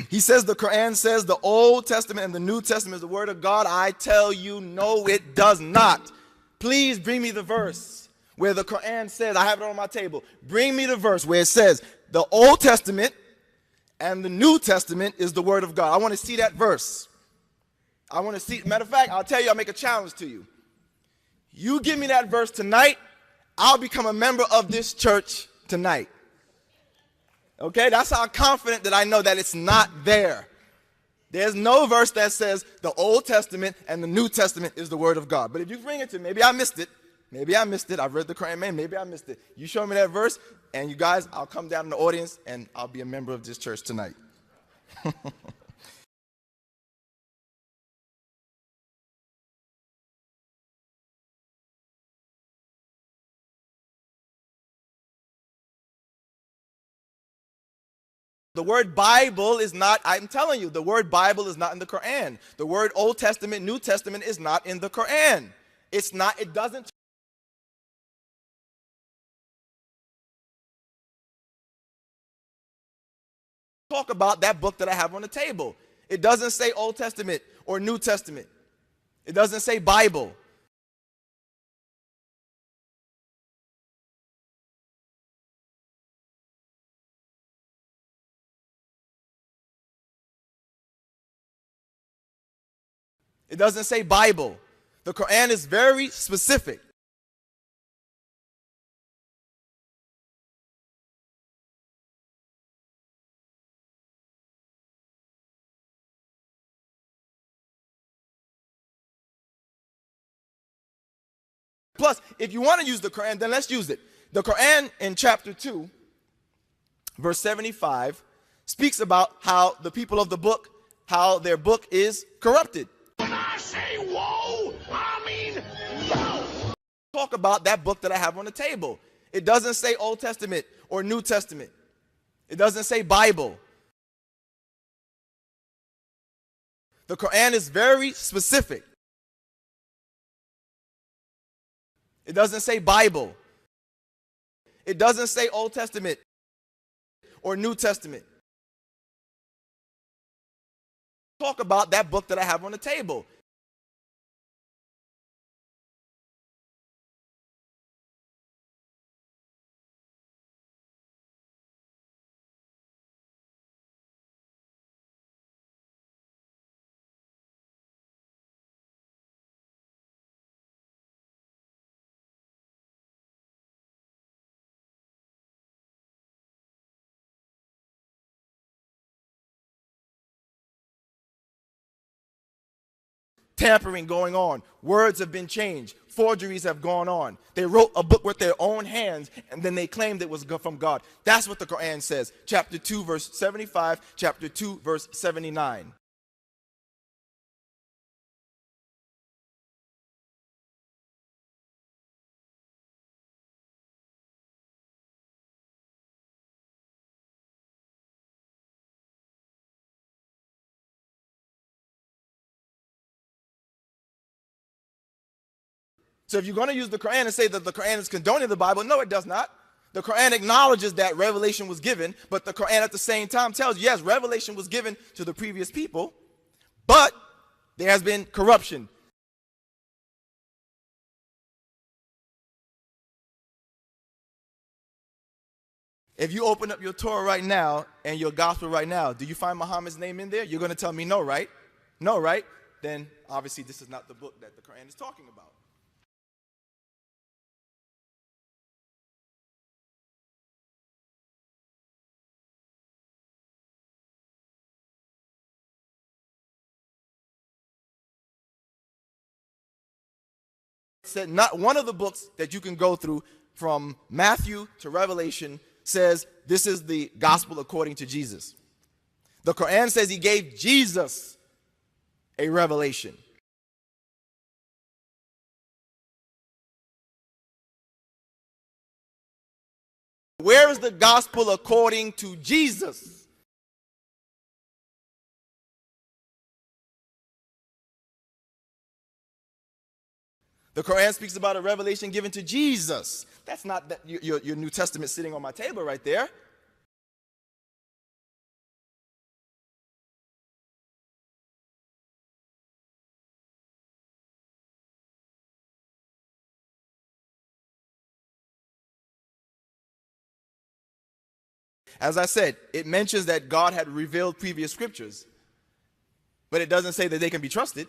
He says the Quran says the Old Testament and the New Testament is the word of God. I tell you, no, it does not. Please bring me the verse where the Quran says, I have it on my table. Bring me the verse where it says the Old Testament and the New Testament is the word of God. I want to see that verse. I want to see. Matter of fact, I'll tell you, I'll make a challenge to you. You give me that verse tonight, I'll become a member of this church tonight. Okay, that's how confident that I know that it's not there. There's no verse that says the Old Testament and the New Testament is the word of God. But if you bring it to me, maybe I missed it. Maybe I missed it. I've read the Quran, man. Maybe I missed it. You show me that verse, and you guys, I'll come down in the audience, and I'll be a member of this church tonight. The word Bible is not, I'm telling you, the word Bible is not in the Quran. The word Old Testament, New Testament is not in the Quran. It's not, it doesn't talk about that book that I have on the table. It doesn't say Old Testament or New Testament. It doesn't say Bible. It doesn't say Bible. The Quran is very specific. Plus, if you want to use the Quran, then let's use it. The Quran in chapter 2, verse 75, speaks about how the people of the book, how their book is corrupted. When I say whoa, I mean whoa. Talk about that book that I have on the table. It doesn't say Old Testament or New Testament. It doesn't say Bible. The Quran is very specific. It doesn't say Bible. It doesn't say Old Testament or New Testament. Talk about that book that I have on the table. Tampering going on. Words have been changed. Forgeries have gone on. They wrote a book with their own hands, and then they claimed it was from God. That's what the Quran says. Chapter 2, verse 75, chapter 2, verse 79. So if you're going to use the Quran and say that the Quran is condoning the Bible, no, it does not. The Quran acknowledges that revelation was given, but the Quran at the same time tells you, yes, revelation was given to the previous people, but there has been corruption. If you open up your Torah right now and your gospel right now, do you find Muhammad's name in there? You're going to tell me no, right? No, right? Then obviously this is not the book that the Quran is talking about. Said not one of the books that you can go through from Matthew to Revelation says this is the gospel according to Jesus. The Quran says he gave Jesus a revelation. Where is the gospel according to Jesus? The Quran speaks about a revelation given to Jesus. That's not that your New Testament sitting on my table right there. As I said, it mentions that God had revealed previous scriptures, but it doesn't say that they can be trusted.